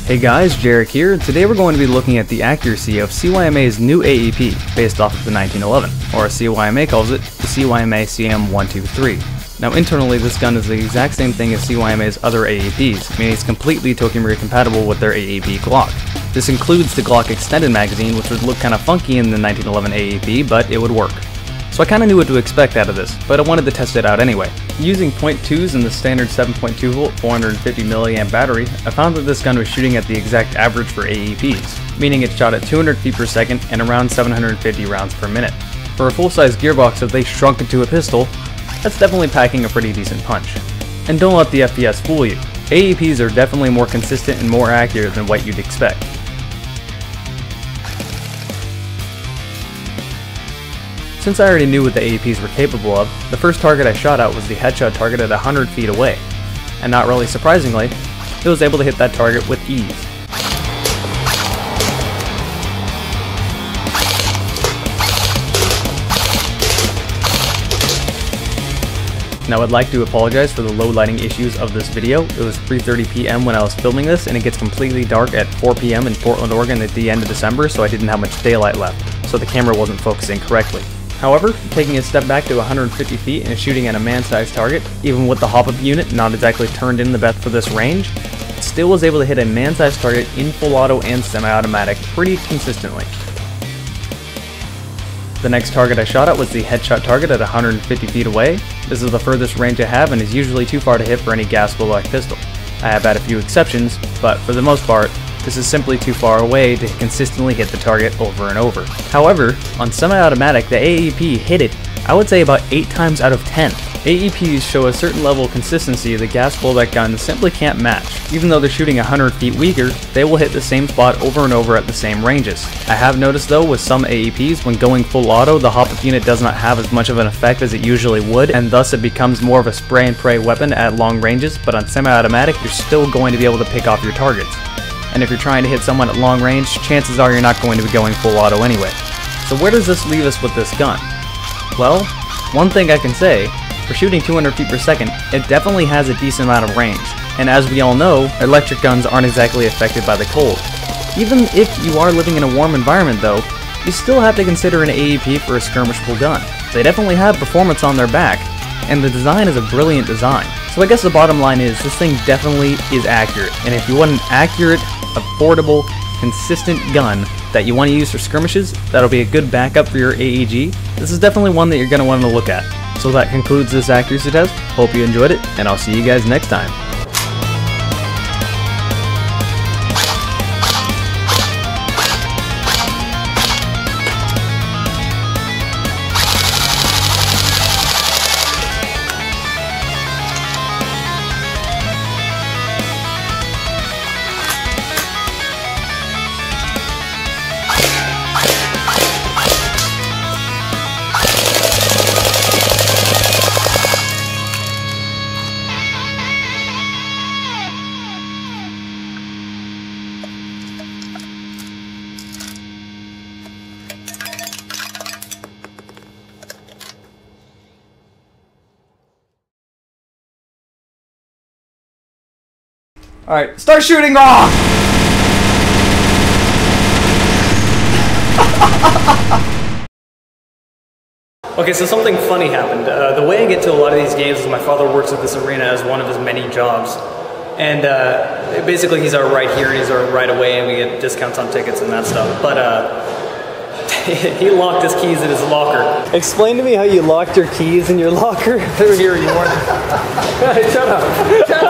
Hey guys, Jarek here, and today we're going to be looking at the accuracy of CYMA's new AEP based off of the 1911, or as CYMA calls it, the CYMA CM123. Now internally this gun is the exact same thing as CYMA's other AEPs, meaning it's completely Tokimiri compatible with their AEP Glock. This includes the Glock extended magazine, which would look kinda funky in the 1911 AEP, but it would work. So I kinda knew what to expect out of this, but I wanted to test it out anyway. Using .2s in the standard 7.2 volt 450 mAh battery, I found that this gun was shooting at the exact average for AEPs, meaning it shot at 200 feet per second and around 750 rounds per minute. For a full-size gearbox that they shrunk into a pistol, that's definitely packing a pretty decent punch. And don't let the FPS fool you. AEPs are definitely more consistent and more accurate than what you'd expect. Since I already knew what the AEPs were capable of, the first target I shot at was the headshot target at 100 feet away. And not really surprisingly, it was able to hit that target with ease. Now I'd like to apologize for the low lighting issues of this video. It was 3:30 p.m. when I was filming this, and it gets completely dark at 4 p.m. in Portland, Oregon at the end of December, so I didn't have much daylight left, so the camera wasn't focusing correctly. However, taking a step back to 150 feet and shooting at a man-sized target, even with the hop-up unit not exactly turned in the best for this range, it still was able to hit a man-sized target in full auto and semi-automatic pretty consistently. The next target I shot at was the headshot target at 150 feet away. This is the furthest range I have and is usually too far to hit for any gas blowback pistol. I have had a few exceptions, but for the most part, this is simply too far away to consistently hit the target over and over. However, on semi-automatic, the AEP hit it, I would say about 8 times out of 10. AEPs show a certain level of consistency the gas blowback guns simply can't match. Even though they're shooting 100 feet weaker, they will hit the same spot over and over at the same ranges. I have noticed though with some AEPs, when going full auto, the hop-up unit does not have as much of an effect as it usually would, and thus it becomes more of a spray and pray weapon at long ranges, but on semi-automatic, you're still going to be able to pick off your targets. And if you're trying to hit someone at long range, chances are you're not going to be going full auto anyway. So where does this leave us with this gun? Well, one thing I can say, for shooting 200 feet per second, it definitely has a decent amount of range. And as we all know, electric guns aren't exactly affected by the cold. Even if you are living in a warm environment though, you still have to consider an AEP for a skirmishable gun. They definitely have performance on their back, and the design is a brilliant design. So I guess the bottom line is, this thing definitely is accurate, and if you want an accurate, affordable, consistent gun that you want to use for skirmishes, that'll be a good backup for your AEG, this is definitely one that you're going to want to look at. So that concludes this accuracy test. Hope you enjoyed it, and I'll see you guys next time. Alright, start shooting! Raw! Okay, so something funny happened. The way I get to a lot of these games is my father works at this arena as one of his many jobs. And basically he's our right here and he's our right away, and we get discounts on tickets and that stuff. But he locked his keys in his locker. Explain to me how you locked your keys in your locker. Here you are. Shut up. Shut up.